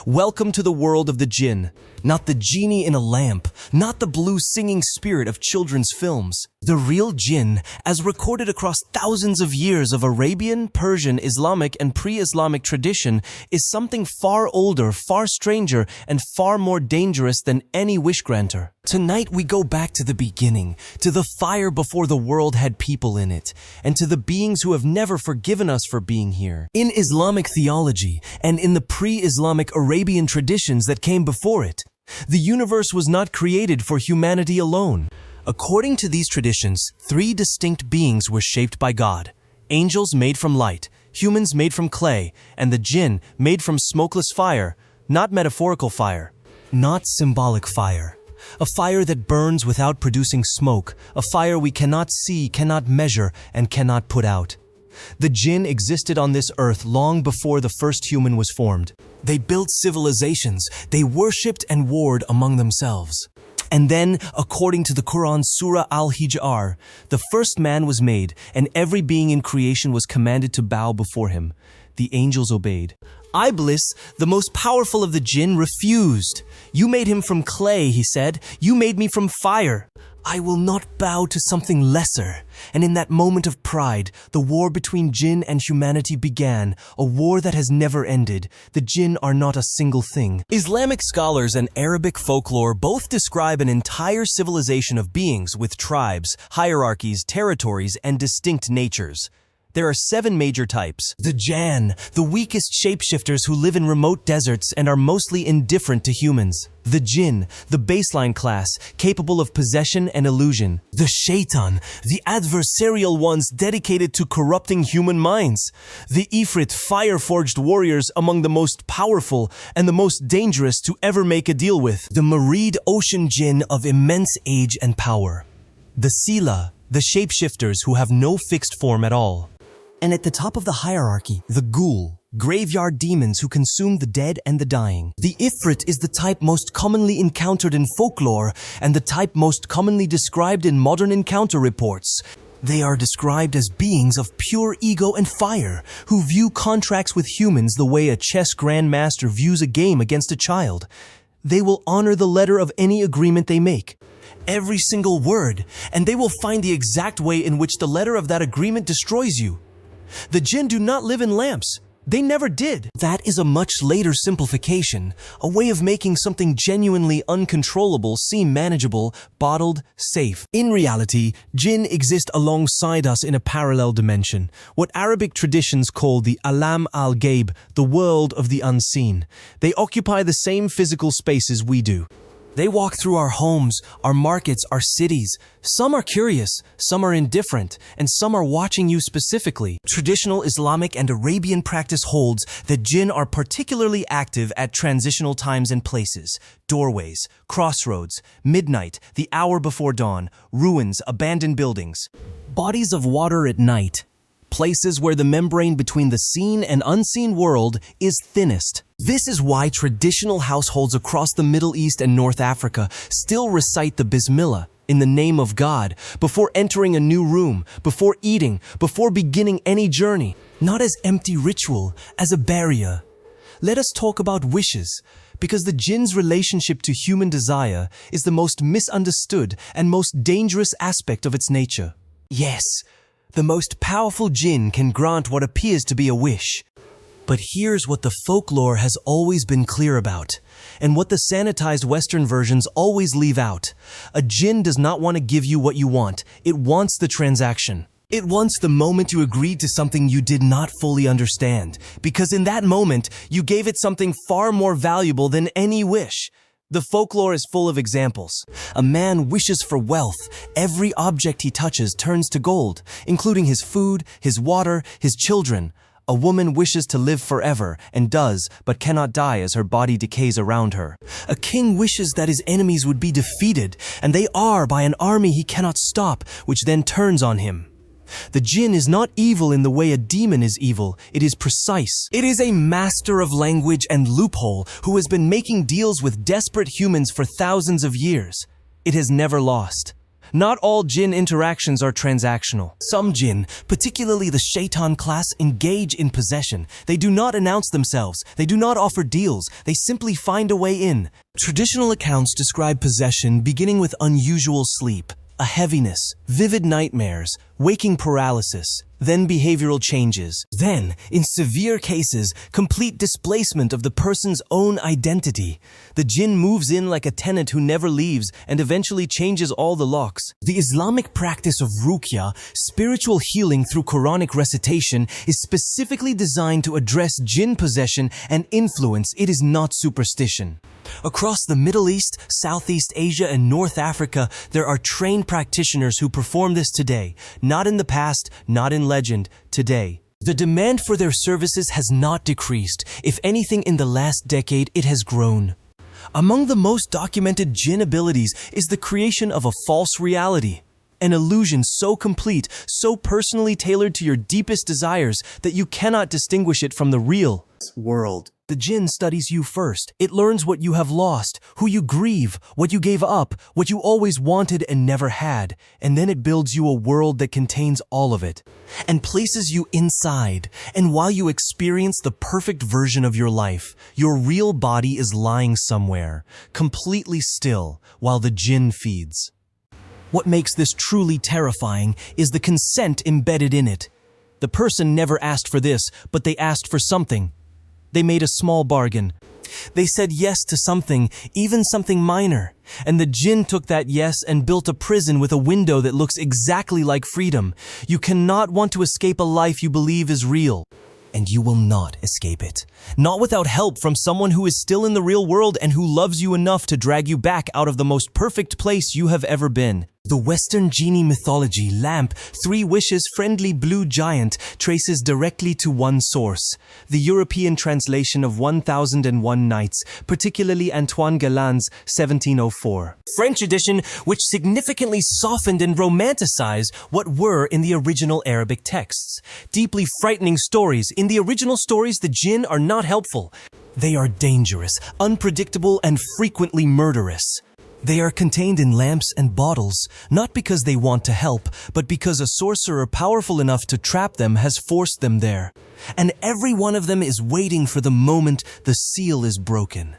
Welcome to the world of the Jinn, not the genie in a lamp, not the blue singing spirit of children's films. The real Jinn, as recorded across thousands of years of Arabian, Persian, Islamic, and pre-Islamic tradition, is something far older, far stranger, and far more dangerous than any wish granter. Tonight we go back to the beginning, to the fire before the world had people in it, and to the beings who have never forgiven us for being here. In Islamic theology, and in the pre-Islamic Arabian traditions that came before it, the universe was not created for humanity alone. According to these traditions, three distinct beings were shaped by God: angels made from light, humans made from clay, and the Jinn made from smokeless fire, not metaphorical fire, not symbolic fire. A fire that burns without producing smoke, a fire we cannot see, cannot measure, and cannot put out. The Jinn existed on this earth long before the first human was formed. They built civilizations, they worshipped and warred among themselves. And then, according to the Quran Surah Al-Hijr, the first man was made, and every being in creation was commanded to bow before him. The angels obeyed. Iblis, the most powerful of the Jinn, refused. "You made him from clay," he said. "You made me from fire. I will not bow to something lesser." And in that moment of pride, the war between Jinn and humanity began, a war that has never ended. The Jinn are not a single thing. Islamic scholars and Arabic folklore both describe an entire civilization of beings with tribes, hierarchies, territories, and distinct natures. There are 7 major types. The Jinn, the weakest shapeshifters who live in remote deserts and are mostly indifferent to humans. The Jinn, the baseline class, capable of possession and illusion. The Shaitan, the adversarial ones dedicated to corrupting human minds. The Ifrit, fire-forged warriors among the most powerful and the most dangerous to ever make a deal with. The Marid ocean Jinn of immense age and power. The Sila, the shapeshifters who have no fixed form at all. And at the top of the hierarchy, the Ghoul, graveyard demons who consume the dead and the dying. The Ifrit is the type most commonly encountered in folklore and the type most commonly described in modern encounter reports. They are described as beings of pure ego and fire, who view contracts with humans the way a chess grandmaster views a game against a child. They will honor the letter of any agreement they make, every single word, and they will find the exact way in which the letter of that agreement destroys you. The Jinn do not live in lamps. They never did. That is a much later simplification, a way of making something genuinely uncontrollable seem manageable, bottled, safe. In reality, Jinn exist alongside us in a parallel dimension, what Arabic traditions call the Alam al-Ghaib, the world of the unseen. They occupy the same physical spaces we do. They walk through our homes, our markets, our cities. Some are curious, some are indifferent, and some are watching you specifically. Traditional Islamic and Arabian practice holds that Jinn are particularly active at transitional times and places: doorways, crossroads, midnight, the hour before dawn, ruins, abandoned buildings, bodies of water at night, places where the membrane between the seen and unseen world is thinnest. This is why traditional households across the Middle East and North Africa still recite the Bismillah, in the name of God, before entering a new room, before eating, before beginning any journey. Not as empty ritual, as a barrier. Let us talk about wishes, because the Jinn's relationship to human desire is the most misunderstood and most dangerous aspect of its nature. Yes, the most powerful Jinn can grant what appears to be a wish. But here's what the folklore has always been clear about, and what the sanitized Western versions always leave out. A Jinn does not want to give you what you want. It wants the transaction. It wants the moment you agreed to something you did not fully understand, because in that moment, you gave it something far more valuable than any wish. The folklore is full of examples. A man wishes for wealth. Every object he touches turns to gold, including his food, his water, his children. A woman wishes to live forever, and does, but cannot die as her body decays around her. A king wishes that his enemies would be defeated, and they are by an army he cannot stop, which then turns on him. The Jinn is not evil in the way a demon is evil. It is precise. It is a master of language and loophole who has been making deals with desperate humans for thousands of years. It has never lost. Not all Jinn interactions are transactional. Some Jinn, particularly the Shaitan class, engage in possession. They do not announce themselves. They do not offer deals. They simply find a way in. Traditional accounts describe possession beginning with unusual sleep, a heaviness, vivid nightmares, waking paralysis, then behavioral changes. Then, in severe cases, complete displacement of the person's own identity. The Jinn moves in like a tenant who never leaves and eventually changes all the locks. The Islamic practice of ruqya, spiritual healing through Quranic recitation, is specifically designed to address Jinn possession and influence. It is not superstition. Across the Middle East, Southeast Asia, and North Africa, there are trained practitioners who perform this today. Not in the past, not in legend, today. The demand for their services has not decreased. If anything, in the last decade, it has grown. Among the most documented Jinn abilities is the creation of a false reality. An illusion so complete, so personally tailored to your deepest desires that you cannot distinguish it from the real world. The Jinn studies you first. It learns what you have lost, who you grieve, what you gave up, what you always wanted and never had, and then it builds you a world that contains all of it, and places you inside. And while you experience the perfect version of your life, your real body is lying somewhere, completely still, while the Jinn feeds. What makes this truly terrifying is the consent embedded in it. The person never asked for this, but they asked for something. They made a small bargain. They said yes to something, even something minor. And the Jinn took that yes and built a prison with a window that looks exactly like freedom. You cannot want to escape a life you believe is real. And you will not escape it. Not without help from someone who is still in the real world and who loves you enough to drag you back out of the most perfect place you have ever been. The Western Genie mythology, lamp, 3 wishes, friendly blue giant, traces directly to one source. The European translation of 1001 Nights, particularly Antoine Galland's 1704. French edition, which significantly softened and romanticized what were in the original Arabic texts. Deeply frightening stories. In the original stories, the Jinn are not helpful. They are dangerous, unpredictable, and frequently murderous. They are contained in lamps and bottles, not because they want to help, but because a sorcerer powerful enough to trap them has forced them there. And every one of them is waiting for the moment the seal is broken.